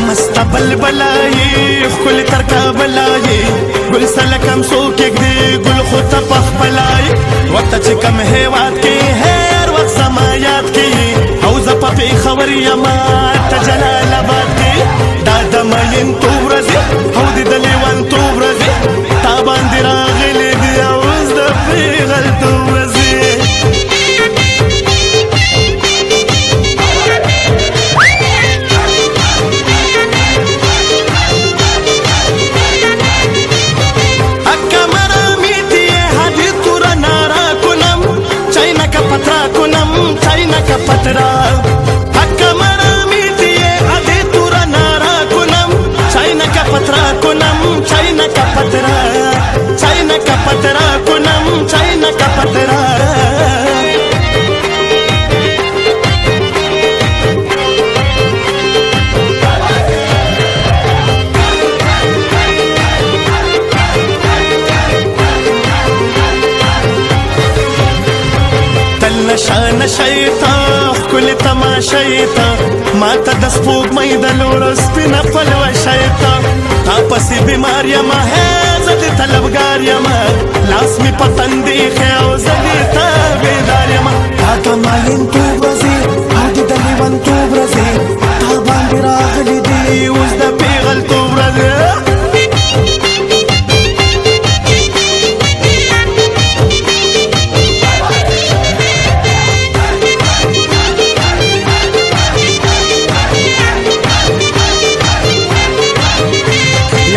مست بلبلای خل تر کابلای ګل سلکم سو کې دی ګل خو ته پخپلای وخت چې کم هیواد کې هر وخت زما یاد کې او ز په خبر یما ته جلال آباد کې دا د مین تو ورځي او د لیوان تو ورځي تا باندې راغلي دی او ز د پیغل تو ورځي पतरा हक्का मरा मीठी आधे तुरा नारा कुनम चाइना का पतरा कुनम चाइना का पतरा कुनम चाइना का पतरा نشان شیطا کل تماشیتا ما تا د سپوږمۍ د لوړو سپینه پلوه شیطا تا پسې بیمار یمه زه د طلبګار یمه لاس مې په تندې ښی او زه دې تابعدار یمه تا ته مالینتوب ورځې او د لیونتوب ورځې تا باندې راغلي دي اوس د پیغلتوب ورځې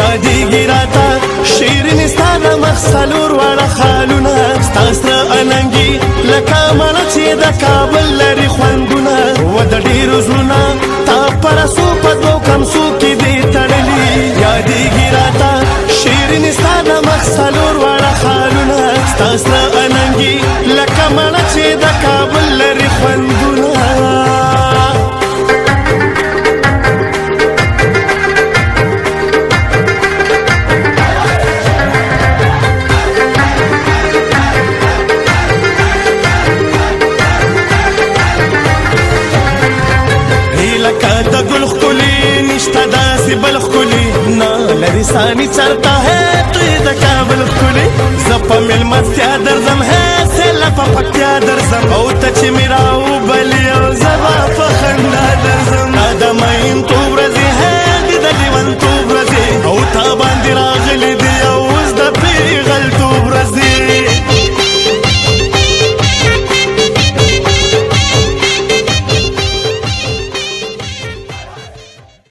یادیږي راته شیرینې ستا د مخ څلور واړه خالونه ستا سره اننګي لکه مڼه چې د کابل لري خوندونه و د ډېرو زړونه تا په رسو په دوو کمسو کې دي تړلي یادیږي راته شیرینې ستا د مخ څلور واړه خالونه ستا سره اننګي لکه مڼه چې د کابل لري خوندونه لسانی چرتا ہے تو د کابل خلی زپا ملمستیا درزم ہے سیلا پا پکتیا درزم او تا چی میراو بلی او زبا پا خندا درزم دا مین